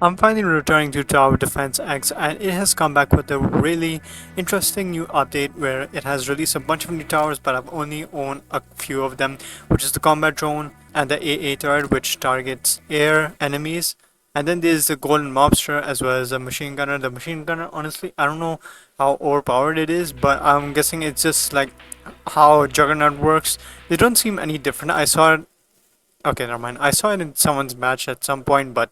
I'm finally returning to Tower Defense X, and it has come back with a really interesting new update where it has released a bunch of new towers, but I've only owned a few of them, which is the combat drone and the AA turret, which targets air enemies. And then there's the golden mobster as well as a machine gunner. The machine gunner, honestly, I don't know how overpowered it is, but I'm guessing it's just like how Juggernaut works. They don't seem any different. I saw it. Okay, never mind. I saw it in someone's match at some point, but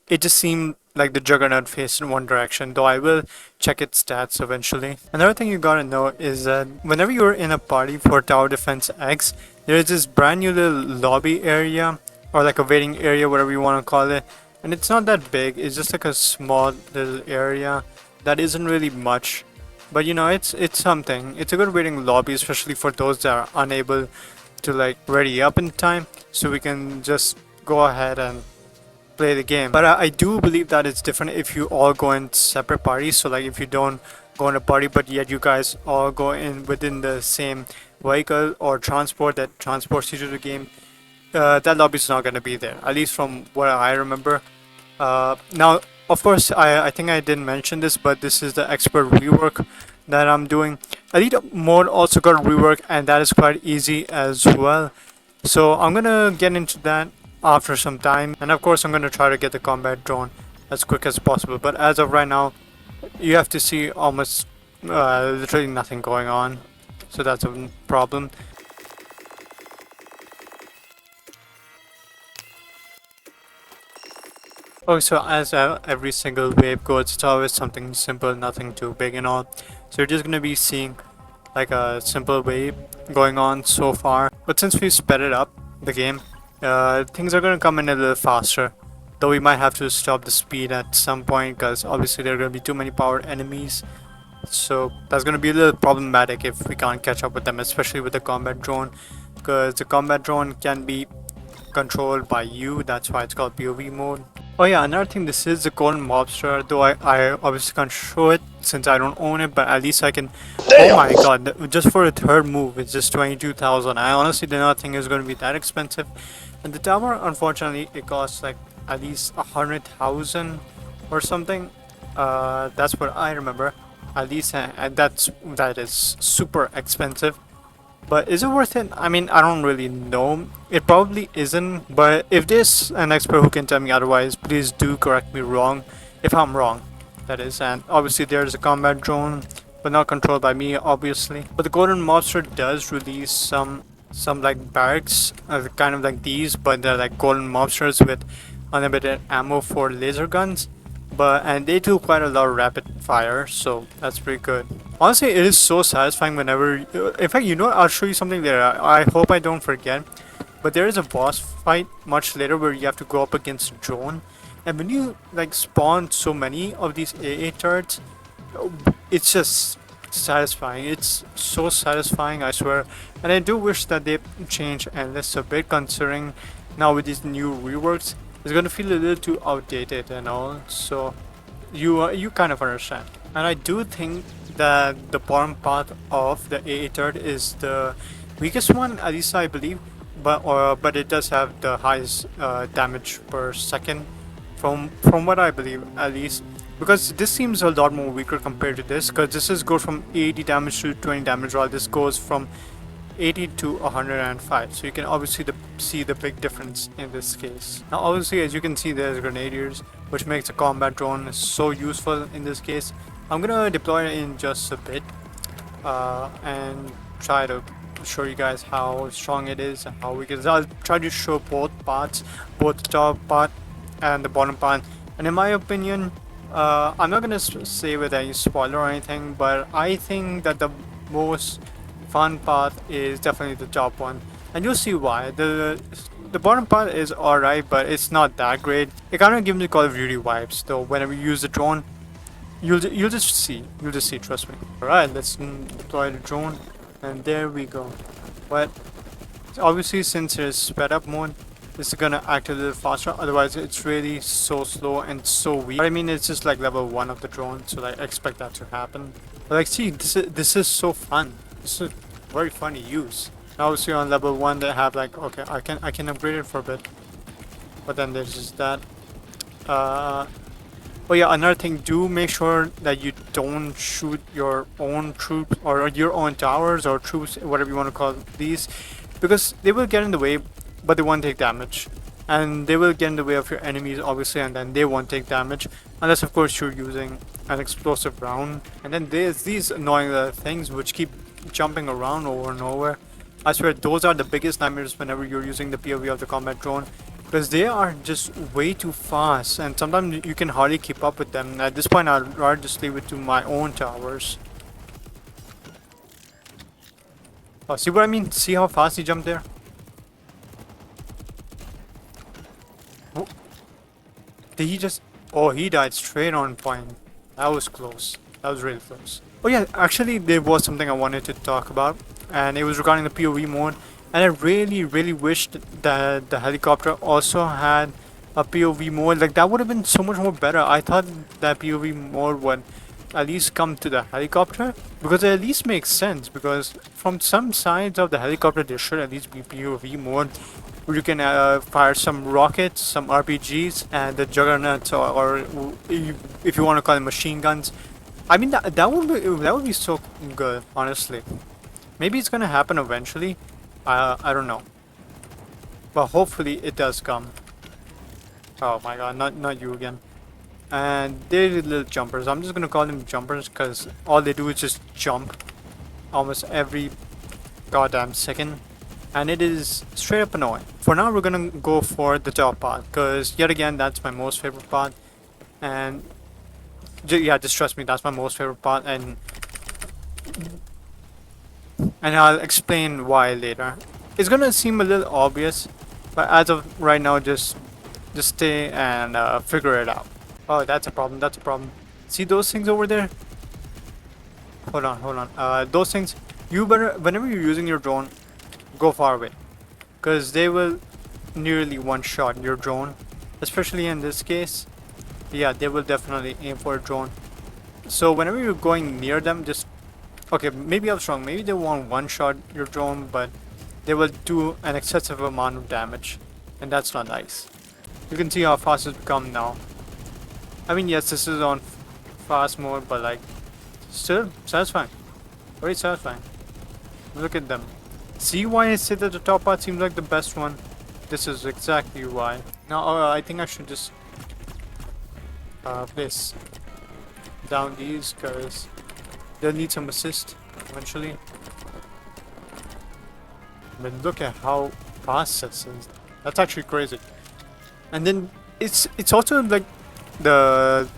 it just seemed like the Juggernaut faced in one direction, though I will check its stats eventually. Another thing you gotta know is that whenever you're in a party for Tower Defense X, there is this brand new little lobby area, or like a waiting area, whatever you want to call it. And it's not that big, it's just like a small little area that isn't really much. But you know, it's something. It's a good waiting lobby, especially for those that are unable to like ready up in time, so we can just go ahead and play the game. But I do believe that it's different if you all go in separate parties. So like if you don't go in a party, but yet you guys all go in within the same vehicle or transport that transports you to the game, that lobby is not going to be there. At least from what I remember. Now, of course, I think I didn't mention this, but this is the expert rework that I'm doing. Elite mode also got rework, and that is quite easy as well. So I'm gonna get into that after some time, and of course I'm gonna try to get the combat drone as quick as possible. But as of right now, you have to see almost literally nothing going on, so that's a problem. Okay, so as every single wave goes, it's always something simple, nothing too big and all. So you're just gonna be seeing like a simple wave going on so far. But since we sped it up, the game, things are gonna come in a little faster. Though we might have to stop the speed at some point because obviously there are gonna be too many powered enemies. So that's gonna be a little problematic if we can't catch up with them, especially with the combat drone, because the combat drone can be controlled by you. That's why it's called POV mode. Oh yeah, another thing, this is the golden mobster, though I obviously can't show it since I don't own it, but at least I can. Oh my god, just for a third move, it's just 22,000. I honestly did not think it was going to be that expensive. And the tower, unfortunately, it costs like at least 100,000 or something. That's what I remember. At least, and that is super expensive. But is it worth it? I mean, I don't really know. It probably isn't, but if there's an expert who can tell me otherwise, please do correct me wrong, if I'm wrong, that is. And obviously there's a combat drone, but not controlled by me, obviously. But the golden mobster does release some like barracks, kind of like these, but they're like golden mobsters with unlimited ammo for laser guns. And they do quite a lot of rapid fire, so that's pretty good. Honestly, it is so satisfying whenever. In fact, you know, I'll show you something there. I hope I don't forget. But there is a boss fight much later where you have to go up against a drone, and when you like spawn so many of these AA turrets, it's just satisfying. It's so satisfying, I swear. And I do wish that they change endless a bit, considering now with these new reworks, it's gonna feel a little too outdated and all. So you kind of understand. And I do think that the bottom part of the AA turret is the weakest one, at least I believe. But it does have the highest damage per second, from what I believe at least. Because this seems a lot more weaker compared to this, because this is goes from 80 damage to 20 damage, while this goes from 80 to 105. So you can obviously see the big difference in this case. Now obviously, as you can see, there's grenadiers, which makes a combat drone so useful in this case. I'm gonna deploy it in just a bit and try to show you guys how strong it is and how weak it is. I'll try to show both parts, both the top part and the bottom part. And in my opinion, I'm not gonna say with any spoiler or anything, but I think that the most fun part is definitely the top one, and you'll see why. The bottom part is alright, but it's not that great. It kind of gives me Call of Duty vibes, though. Whenever you use the drone, you'll just see, trust me. Alright, let's deploy the drone, and there we go. But obviously, since it's sped up mode, this is gonna act a little faster. Otherwise, it's really so slow and so weak. But I mean, it's just like level 1 of the drone, so like expect that to happen. But like, see, this is so fun. This is very fun to use. Now obviously on level 1 they have like, okay, I can upgrade it for a bit, but then there's just that. Uh, oh yeah, another thing, do make sure that you don't shoot your own troops or your own towers or troops, whatever you want to call these, because they will get in the way, but they won't take damage. And they will get in the way of your enemies, obviously, and then they won't take damage, unless of course you're using an explosive round. And then there's these annoying things which keep jumping around over and over. I swear those are the biggest nightmares whenever you're using the POV of the combat drone, because they are just way too fast and sometimes you can hardly keep up with them. At this point I'd rather just leave it to my own towers. Oh, see what I mean? See how fast he jumped there? Oh, did he just... Oh, he died straight on point. That was close. That was really close. Oh yeah, actually there was something I wanted to talk about, and it was regarding the POV mode. And I really wished that the helicopter also had a POV mode. Like, that would have been so much more better. I thought that POV mode would at least come to the helicopter, because it at least makes sense, because from some sides of the helicopter there should at least be POV mode where you can fire some rockets, some RPGs, and the juggernauts, or if you want to call them machine guns. I mean, that would be so good, honestly. Maybe it's gonna happen eventually. I don't know, but hopefully it does come. Oh my god, not you again. And they're little jumpers. I'm just gonna call them jumpers because all they do is just jump almost every goddamn second, and it is straight up annoying. For now we're gonna go for the top part, because yet again that's my most favorite part. And yeah, just trust me, that's my most favorite part, and I'll explain why later. It's gonna seem a little obvious, but as of right now, just stay and figure it out. Oh, that's a problem. That's a problem. See those things over there? Hold on, hold on. Those things. You better, whenever you're using your drone, go far away, because they will nearly one-shot your drone. Especially in this case, yeah, they will definitely aim for a drone. So whenever you're going near them, just... Okay, maybe I was wrong. Maybe they won't one-shot your drone, but they will do an excessive amount of damage, and that's not nice. You can see how fast it's become now. I mean, yes, this is on fast mode, but like, still satisfying. Very satisfying. Look at them. See why I said that the top part seems like the best one? This is exactly why. Now, I think I should just place down these, because they'll need some assist eventually. But look at how fast this is. That's actually crazy. And then it's also like the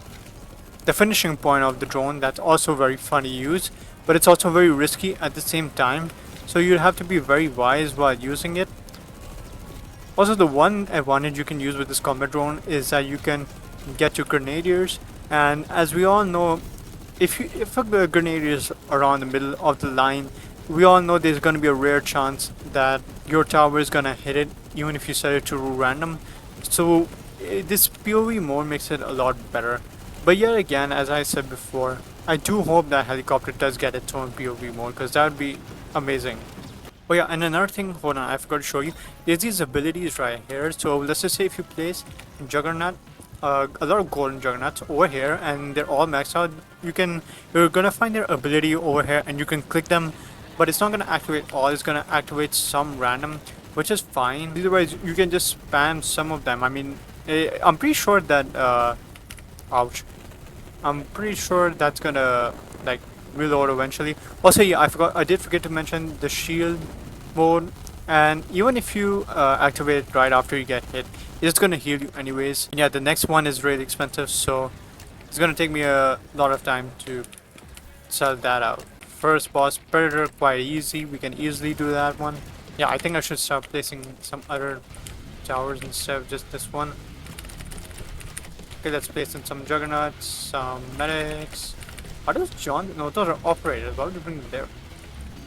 finishing point of the drone that's also very fun to use, but it's also very risky at the same time. So you have to be very wise while using it. Also, the one advantage you can use with this combat drone is that you can get your grenadiers, and as we all know, if a grenadier is around the middle of the line, we all know there's going to be a rare chance that your tower is going to hit it, even if you set it to random. So this POV mode makes it a lot better. But yet again, as I said before, I do hope that helicopter does get its own POV mode, because that would be amazing. Oh yeah, and another thing, hold on, I forgot to show you. There's these abilities right here. So let's just say if you place Juggernaut, a lot of golden Juggernauts over here, and they're all maxed out, you're gonna find their ability over here, and you can click them, but it's not gonna activate all. It's gonna activate some random, which is fine. Otherwise, you can just spam some of them. I mean, I'm pretty sure that ouch. I'm pretty sure that's gonna like reload eventually. Also, yeah, I did forget to mention the shield mode, and even if you activate it right after you get hit, it's gonna heal you anyways. And yeah, the next one is really expensive, so it's gonna take me a lot of time to sell that out. First boss predator, quite easy. We can easily do that one. Yeah, I think I should start placing some other towers instead of just this one. Okay, let's place in some juggernauts, some medics. Are those John? No, those are operators. Why would you bring them there?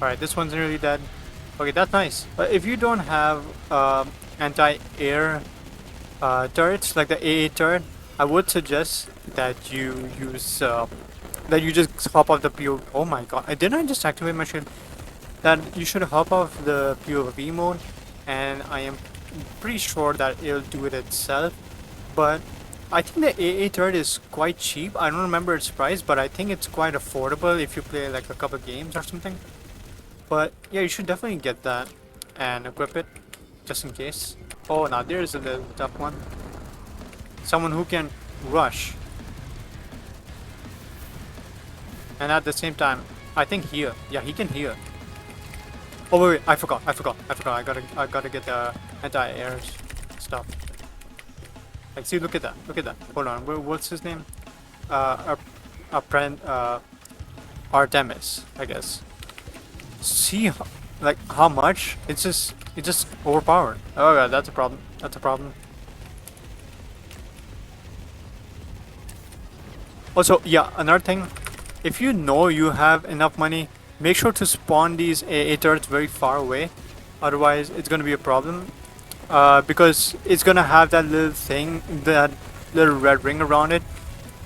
Alright, this one's nearly dead. Okay, that's nice. But if you don't have anti-air turrets, like the AA turret, I would suggest that you use that you just hop off the POV. Oh my god, didn't I just activate my shield? That you should hop off the POV mode, and I am pretty sure that it'll do it itself. But I think the AA turret is quite cheap. I don't remember its price, but I think it's quite affordable if you play like a couple games or something. But yeah, you should definitely get that and equip it just in case. Oh, now there's a little tough one. Someone who can rush and at the same time, I think heal. Yeah, he can heal. Oh wait, I forgot. I gotta get the anti-air stuff. Like, see, look at that. Hold on, what's his name? Artemis, I guess. See, like how much? It's just overpowered. Oh god, that's a problem. Also, yeah, another thing. If you know you have enough money, make sure to spawn these AA turrets very far away. Otherwise, it's gonna be a problem. Because it's gonna have that little thing, that little red ring around it,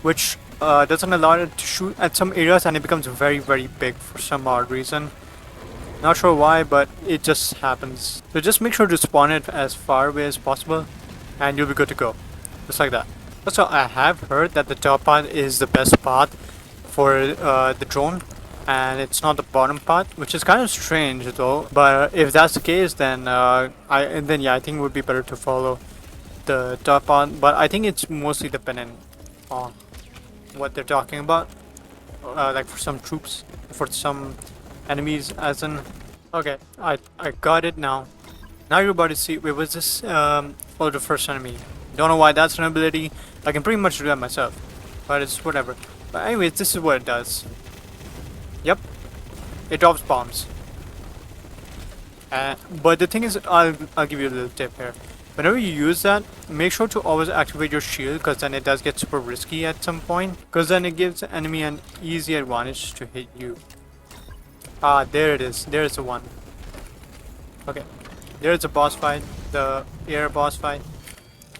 which doesn't allow it to shoot at some areas, and it becomes very, very big for some odd reason. Not sure why, but it just happens. So just make sure to spawn it as far away as possible, and you'll be good to go. Just like that. Also, I have heard that the top part is the best part for the drone, and it's not the bottom part, which is kind of strange though. But if that's the case, then yeah, I think it would be better to follow the top part. But I think it's mostly dependent on what they're talking about. Like for some troops, for some enemies, as in. Okay, I got it now. Now you're about to see. Wait, was this oh, the first enemy? Don't know why that's an ability. I can pretty much do that myself, but it's whatever. But anyways, this is what it does. Yep, it drops bombs. But the thing is, I'll give you a little tip here. Whenever you use that, make sure to always activate your shield, because then it does get super risky at some point. Because then it gives the enemy an easy advantage to hit you. Ah, there it is. There's the one. Okay, there's a boss fight, the air boss fight.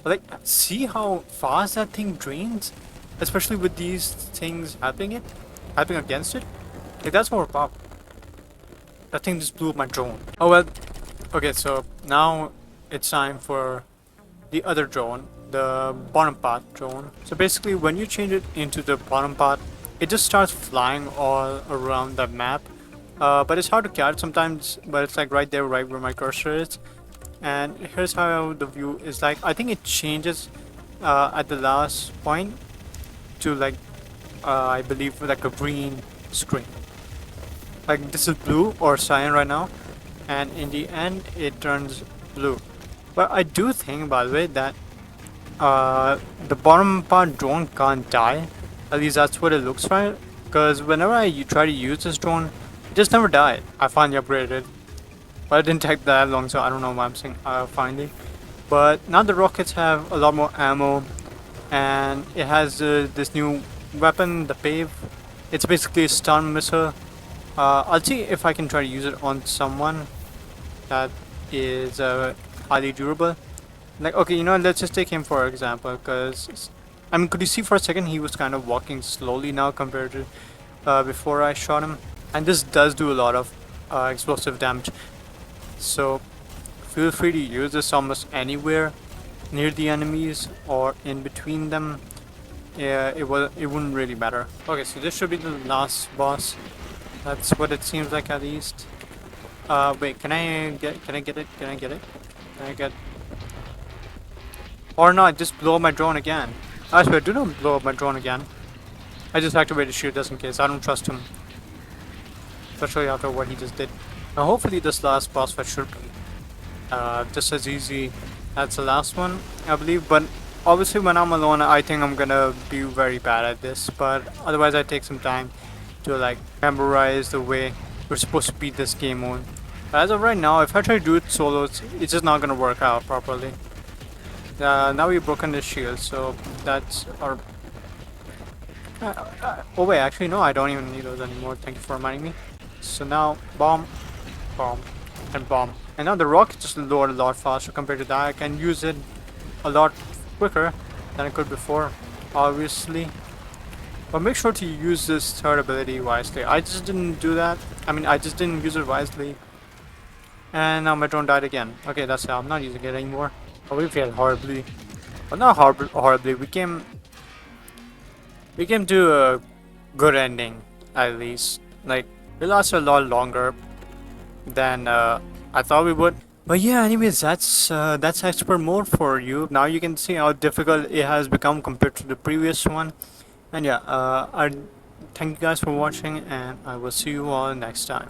Like, see how fast that thing drains, especially with these things happening against it. Like, that's more powerful. That thing just blew up my drone. Oh well. Okay, so now it's time for the other drone, the bottom part drone. So basically, when you change it into the bottom part, it just starts flying all around the map. But it's hard to catch sometimes. But it's like right there, right where my cursor is. And here's how the view is like. I think it changes at the last point to like I believe like a green screen. Like this is blue or cyan right now, and in the end it turns blue. But I do think, by the way, that the bottom part drone can't die. At least that's what it looks like. Because whenever I try to use this drone, it just never died. I finally upgraded it. But it didn't take that long, so I don't know why I'm saying finally. But now the rockets have a lot more ammo, and it has this new weapon, the POV. It's basically a stun missile. I'll see if I can try to use it on someone that is highly durable. Like, okay, you know, let's just take him for example, because I mean, could you see for a second he was kind of walking slowly now compared to before I shot him, and this does do a lot of explosive damage. So feel free to use this almost anywhere near the enemies or in between them. Yeah, it wouldn't really matter. Okay, so this should be the last boss. That's what it seems like, at least. Wait, can I get it? Or not, just blow up my drone again. I swear, do not blow up my drone again. I just activated shield just in case. I don't trust him, especially after what he just did. Now hopefully this last boss fight should be just as easy as the last one, I believe. But obviously when I'm alone, I think I'm gonna be very bad at this. But otherwise I take some time to like memorize the way we're supposed to beat this game on. As of right now, if I try to do it solo, it's just not gonna work out properly. Now we've broken the shield, so that's our... oh wait, actually no, I don't even need those anymore. Thank you for reminding me. So now, bomb, and bomb. And now the rocket just load a lot faster compared to that. I can use it a lot quicker than I could before, obviously. But make sure to use this third ability wisely. I just didn't do that. I mean, I just didn't use it wisely. And now my drone died again. Okay, that's it. I'm not using it anymore. Oh, we failed horribly. Well, not horribly. We came to a good ending at least. Like we lasted a lot longer than I thought we would. But yeah, anyways, that's expert mode for you. Now you can see how difficult it has become compared to the previous one. And yeah, I thank you guys for watching, and I will see you all next time.